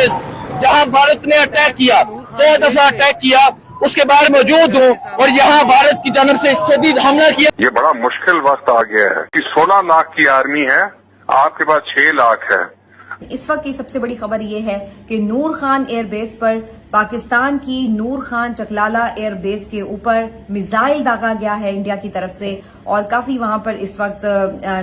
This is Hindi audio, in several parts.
एयरबेस जहां भारत ने अटैक किया, 2 दफा अटैक किया, उसके बाद मौजूद हूँ और यहाँ भारत की जानब से शदीद हमला किया। ये बड़ा मुश्किल वक्त आ गया है कि 16 लाख की आर्मी है, आपके पास 6 लाख है। इस वक्त की सबसे बड़ी खबर ये है कि नूर खान एयरबेस पर पाकिस्तान की नूर खान चकलाला एयरबेस के ऊपर मिसाइल दागा गया है इंडिया की तरफ से, और काफी वहां पर इस वक्त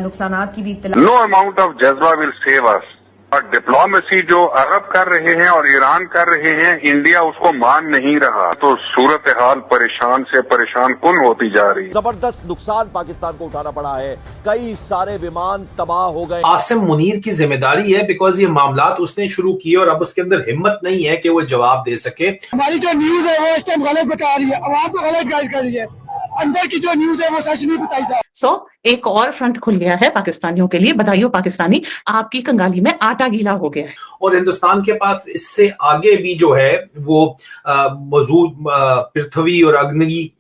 नुकसानात की भी इत्तला। नो अमाउंट ऑफ जज्बा विल सेव अस। और डिप्लोमेसी जो अरब कर रहे हैं और ईरान कर रहे हैं, इंडिया उसको मान नहीं रहा, तो सूरत हाल परेशान से परेशान कुन होती जा रही है। जबरदस्त नुकसान पाकिस्तान को उठाना पड़ा है, कई सारे विमान तबाह हो गए। आसिम मुनीर की जिम्मेदारी है, बिकॉज ये मामलात उसने शुरू किए और अब उसके अंदर हिम्मत नहीं है कि वो जवाब दे सके। हमारी जो न्यूज है वो इस टाइम गलत बता रही है, आवाम को गलत गाइड कर रही है, अंदर की जो न्यूज है वो सच नहीं बताई जा रही। एक और फ्रंट खुल गया है पाकिस्तानियों के लिए। बताइए पाकिस्तानी, आपकी कंगाली में आटा गीला हो गया है। और हिंदुस्तान के पास इससे आगे भी जो है वो मौजूद पृथ्वी और अग्नि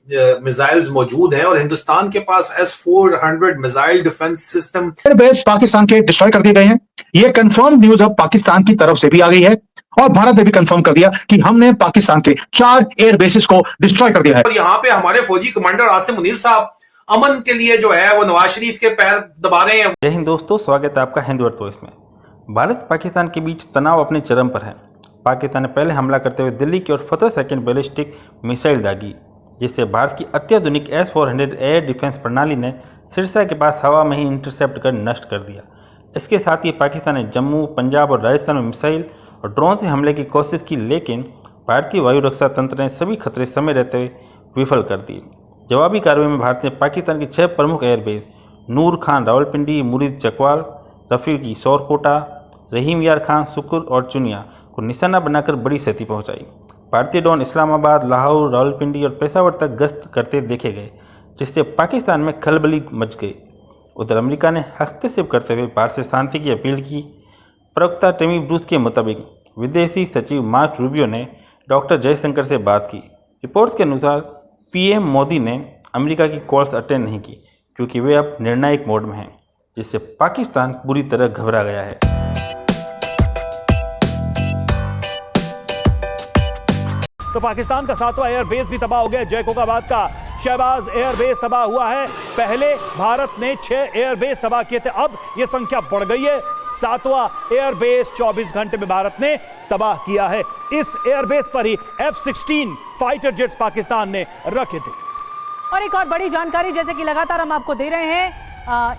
मिसाइल्स मौजूद हैं, और हिंदुस्तान के पास S-400 missile defence system airbase Pakistan के डिस्ट्रॉय कर दिए गए हैं। ये कंफर्म न्यूज अब पाकिस्तान की तरफ से भी आ गई है और भारत ने भी कंफर्म कर दिया कि हमने पाकिस्तान के 4 एयरबेसेस को डिस्ट्रॉय कर दिया है। और यहाँ पे हमारे फौजी कमांडर आसिम मुनीर साहब अमन के लिए जो है वो नवाज शरीफ के पैर दबा रहे हैं। जय हिंद दोस्तों, स्वागत है आपका हिंद वर्ड में। भारत पाकिस्तान के बीच तनाव अपने चरम पर है। पाकिस्तान ने पहले हमला करते हुए दिल्ली की ओर फतह सेकंड बैलिस्टिक मिसाइल दागी, जिससे भारत की अत्याधुनिक S-400 एयर डिफेंस प्रणाली ने सिरसा के पास हवा में ही इंटरसेप्ट कर नष्ट कर दिया। इसके साथ ही पाकिस्तान ने जम्मू, पंजाब और राजस्थान में मिसाइल और ड्रोन से हमले की कोशिश की, लेकिन भारतीय वायु रक्षा तंत्र ने सभी खतरे समय रहते हुए विफल कर दिए। जवाबी कार्रवाई में भारत ने पाकिस्तान के 6 प्रमुख एयरबेस नूर खान रावलपिंडी, मुरीद चकवाल, रफ़ीकी शोरकोटा, रहीम यार खान, सुकुर और चुनिया को निशाना बनाकर बड़ी क्षति पहुंचाई। भारतीय ड्रोन इस्लामाबाद, लाहौर, रावलपिंडी और पेशावर तक गश्त करते देखे गए, जिससे पाकिस्तान में खलबली मच गई। उधर अमेरिका ने हस्तक्षेप करते हुए भारत से शांति की अपील की। प्रवक्ता टेमी ब्रूस के मुताबिक विदेशी सचिव मार्क रूबियो ने डॉक्टर जयशंकर से बात की। रिपोर्ट्स के अनुसार पीएम मोदी ने अमेरिका की कॉल्स अटेंड नहीं की, क्योंकि वे अब निर्णायक मोड में हैं, जिससे पाकिस्तान पूरी तरह घबरा गया है। तो पाकिस्तान का 7वां एयरबेस भी तबाह हो गया। जयकोकाबाद का शहबाज एयरबेस तबाह हुआ है। पहले भारत ने 6 एयरबेस तबाह किए थे, अब यह संख्या बढ़ गई है। 7वां एयरबेस 24 घंटे में भारत ने तबाह किया है। इस एयरबेस पर ही F-16 फाइटर जेट्स पाकिस्तान ने रखे थे। और एक और बड़ी जानकारी, जैसे कि लगातार हम आपको दे रहे हैं,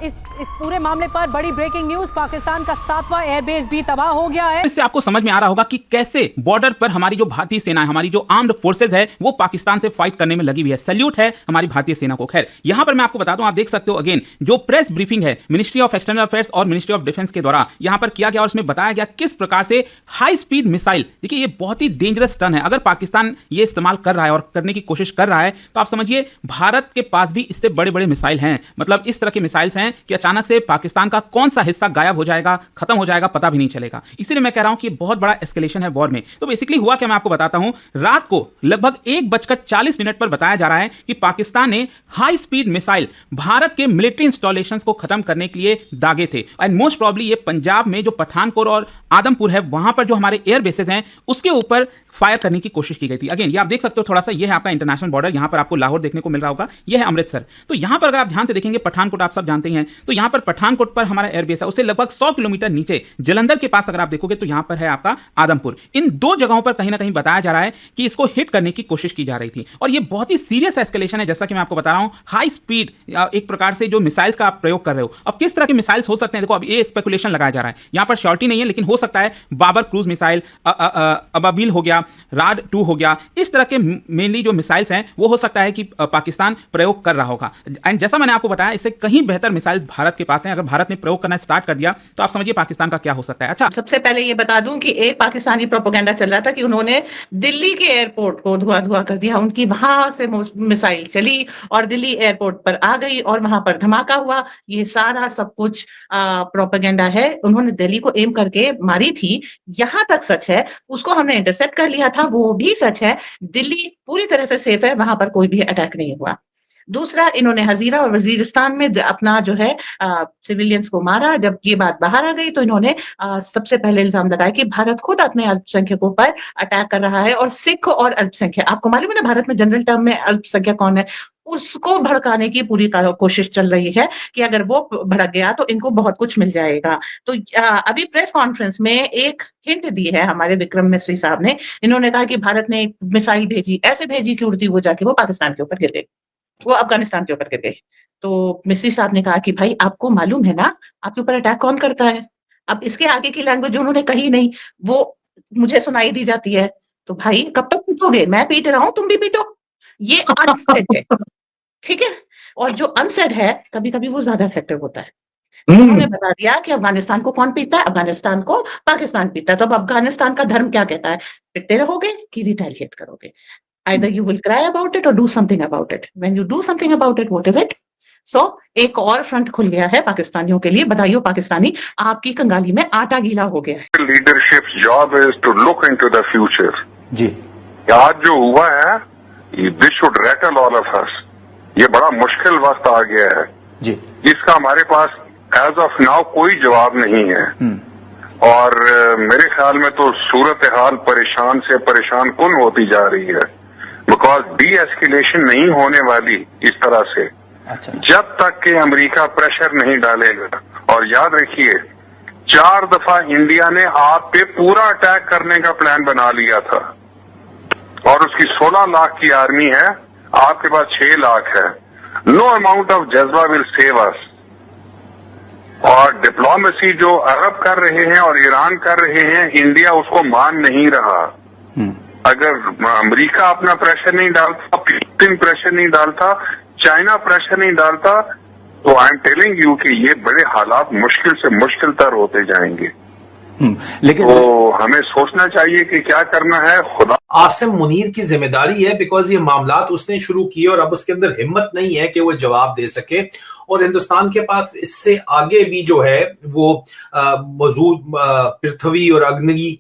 इस पूरे मामले पर बड़ी ब्रेकिंग न्यूज, पाकिस्तान का 7वां एयरबेस भी तबाह हो गया है। इससे आपको समझ में आ रहा होगा कि कैसे बॉर्डर पर हमारी जो भारतीय सेना है, हमारी जो आर्म्ड फोर्सेज है, वो पाकिस्तान से फाइट करने में लगी हुई है। सैल्यूट है हमारी भारतीय सेना को। खैर, यहां पर मैं आपको बता दूं, आप देख सकते हो अगेन जो प्रेस ब्रीफिंग है मिनिस्ट्री ऑफ एक्सटर्नल अफेयर्स और मिनिस्ट्री ऑफ डिफेंस के द्वारा यहां पर किया गया, और उसमें बताया गया किस प्रकार से हाई स्पीड मिसाइल, देखिए ये बहुत ही डेंजरस टर्न है। अगर पाकिस्तान ये इस्तेमाल कर रहा है और करने की कोशिश कर रहा है, तो आप समझिए भारत के पास भी इससे बड़े बड़े मिसाइल हैं। मतलब इस तरह के मिसाइल्स हैं कि अचानक से पाकिस्तान का कौन सा हिस्सा गायब हो जाएगा, खत्म हो जाएगा, पता भी नहीं चलेगा। इसीलिए मैं कह रहा हूं कि बहुत बड़ा एस्केलेशन है वॉर में। तो बेसिकली हुआ क्या, मैं आपको बताता हूं। रात को लगभग 1:40 पर बताया जा रहा है कि पाकिस्तान ने हाई स्पीड मिसाइल भारत के मिलिट्री इंस्टॉलेशंस को खत्म करने के लिए दागे थे। एंड मोस्ट प्रॉब्ली ये पंजाब में जो पठानकोट और आदमपुर है, वहां पर जो हमारे एयर बेसेस हैं, उसके ऊपर फायर करने की कोशिश की गई थी। अगेन ये आप देख सकते हो, थोड़ा सा ये है आपका इंटरनेशनल बॉर्डर, यहां पर आपको लाहौर देखने को मिल रहा होगा, ये है अमृतसर। तो यहां पर अगर आप ध्यान से देखेंगे, पठानकोट आप सब जानते हैं, तो यहां पर पठानकोट पर हमारा एयरबेस है, उससे लगभग 100 किलोमीटर नीचे जलंधर के पास अगर आप देखोगे तो यहां पर है आपका आदमपुर। इन 2 जगहों पर कहीं ना कहीं बताया जा रहा है कि इसको हिट करने की कोशिश की जा रही थी, और ये बहुत ही सीरियस एस्केलेशन है। जैसा कि मैं आपको बता रहा हूं, हाई स्पीड एक प्रकार से जो मिसाइल्स का आप प्रयोग कर रहे हो। अब किस तरह के मिसाइल्स हो सकते हैं, देखो अब ये स्पेकुलेशन लगाया जा रहा है, यहां पर श्योरिटी नहीं है, लेकिन हो सकता है बाबर क्रूज मिसाइल, अबाबिल हो गया, राड 2 हो गया, इस तरह के मेनली जो मिसाइल्स हैं वो हो सकता है कि पाकिस्तान प्रयोग कर रहा होगा। एंड जैसा मैंने आपको बताया, इससे कहीं बेहतर मिसाइल्स भारत के पास हैं। अगर भारत ने प्रयोग करना स्टार्ट कर दिया तो आप समझिए पाकिस्तान का क्या हो सकता है। अच्छा, सबसे पहले ये बता दूं कि एक पाकिस्तानी प्रोपेगेंडा चल रहा था कि उन्होंने दिल्ली के एयरपोर्ट को धुआं कर दिया, उनकी वहां से मिसाइल चली और दिल्ली एयरपोर्ट पर आ गई और वहां पर धमाका हुआ। ये सारा सब कुछ प्रोपेगेंडा है। उन्होंने दिल्ली को एम करके मारी थी, यहां तक सच है। उसको हमने इंटरसेप्ट कर लिया था, वो भी सच है। दिल्ली पूरी तरह से सेफ है, वहां पर कोई भी अटैक नहीं हुआ। दूसरा, इन्होंने हजीरा और वजीरिस्तान में अपना जो है सिविलियंस को मारा। जब ये बात बाहर आ गई तो इन्होंने सबसे पहले इल्जाम लगाया कि भारत खुद अपने अल्पसंख्यकों पर अटैक कर रहा है, और सिख और अल्पसंख्यक, आपको मालूम है ना भारत में जनरल टर्म में अल्पसंख्यक कौन है, उसको भड़काने की पूरी कोशिश चल रही है कि अगर वो भड़क गया तो इनको बहुत कुछ मिल जाएगा। तो अभी प्रेस कॉन्फ्रेंस में एक हिंट दी है हमारे विक्रम मिस्री साहब ने। इन्होंने कहा कि भारत ने एक मिसाइल भेजी, ऐसे भेजी कि उड़ती हुई जाके वो पाकिस्तान के ऊपर गिर गई, वो अफगानिस्तान के ऊपर गिर गई। तो मिस्री साहब ने कहा कि भाई आपको मालूम है ना आपके ऊपर अटैक कौन करता है। अब इसके आगे की लैंग्वेज उन्होंने कही नहीं, वो मुझे सुनाई दी जाती है। तो भाई कब तक पीटोगे, मैं पीट रहा हूं तुम भी पीटो, ये अनसेड है, ठीक है। और जो अनसेड है कभी कभी वो ज्यादा इफेक्टिव होता है। उन्होंने बता दिया कि अफगानिस्तान को कौन पीटता है, अफगानिस्तान को पाकिस्तान पीटता है। तो अब अफगानिस्तान का धर्म क्या कहता है, पिटते रहोगे कि रिटेलिएट करोगे, either you will cry about it or do something about it. When you do something about it, what is it? So एक और फ्रंट खुल गया है पाकिस्तानियों के लिए। बताइए पाकिस्तानी, आपकी कंगाली में आटा गीला हो गया है। Leadership job is to look into the future. जी, आज जो हुआ है this should rattle all of us. ये बड़ा मुश्किल वक्त आ गया है जी, इसका हमारे पास एज ऑफ नाउ कोई जवाब नहीं है। और मेरे ख्याल में तो सूरत हाल परेशान से परेशान कुन होती जा रही है, बिकॉज डी एस्केलेशन नहीं होने वाली इस तरह से। अच्छा, जब तक कि अमेरिका प्रेशर नहीं डालेगा। और याद रखिए 4 दफा इंडिया ने आप पे पूरा अटैक करने का प्लान बना लिया था, और उसकी 16 लाख की आर्मी है, आपके पास 6 लाख है। नो अमाउंट ऑफ जज्बा विल सेव अस। और डिप्लोमेसी जो अरब कर रहे हैं और ईरान कर रहे हैं, इंडिया उसको मान नहीं रहा। अगर अमेरिका अपना प्रेशर नहीं डालता, फिलिस्तीन प्रेशर नहीं डालता, चाइना प्रेशर नहीं डालता, तो आई एम टेलिंग यू कि ये बड़े हालात मुश्किल से मुश्किल तर होते जाएंगे। लेकिन तो हमें सोचना चाहिए कि क्या करना है। खुदा आसिम मुनीर की जिम्मेदारी है, बिकॉज ये मामलात उसने शुरू किए और अब उसके अंदर हिम्मत नहीं है कि वो जवाब दे सके। और हिंदुस्तान के पास इससे आगे भी जो है वो मौजूद पृथ्वी और अग्नि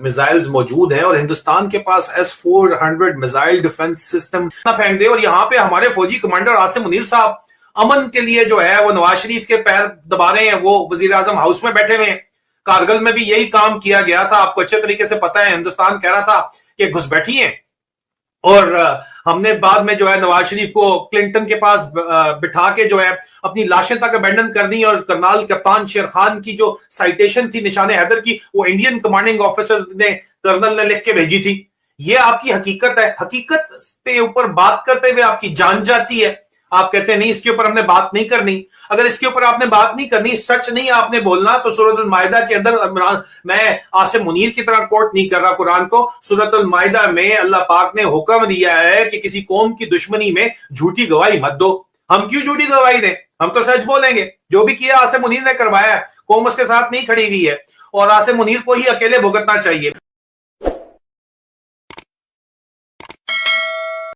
मिसाइल्स मौजूद हैं, और हिंदुस्तान के पास S-400 मिसाइल डिफेंस सिस्टम फेंक दे। और यहाँ पे हमारे फौजी कमांडर आसिम मुनीर साहब अमन के लिए जो है वो नवाज शरीफ के पैर दबा रहे हैं। वो वजीर आजम हाउस में बैठे हुए हैं। कारगिल में भी यही काम किया गया था, आपको अच्छे तरीके से पता है। हिंदुस्तान कह रहा था कि घुसपैठी हैं, और हमने बाद में जो है नवाज शरीफ को क्लिंटन के पास बिठा के जो है अपनी लाशें तक अबेंडन कर दी। और करनाल कप्तान शेर खान की जो साइटेशन थी निशाने हैदर की, वो इंडियन कमांडिंग ऑफिसर ने कर्नल ने लिख के भेजी थी। ये आपकी हकीकत है। हकीकत पे ऊपर बात करते हुए आपकी जान जाती है। आप कहते हैं नहीं इसके ऊपर हमने बात नहीं करनी। अगर इसके ऊपर आपने बात नहीं करनी, सच नहीं आपने बोलना, तो सूरत अल माइदा के अंदर, मैं आसिम मुनीर की तरह कोट नहीं कर रहा कुरान को, सूरत अल माइदा में अल्लाह पाक ने हुक्म दिया है कि किसी कौम की दुश्मनी में झूठी गवाही मत दो। हम क्यों झूठी गवाही दें, हम तो सच बोलेंगे। जो भी किया आसिम मुनीर ने करवाया है, कौम उसके साथ नहीं खड़ी हुई है, और आसिम मुनीर को ही अकेले भुगतना चाहिए।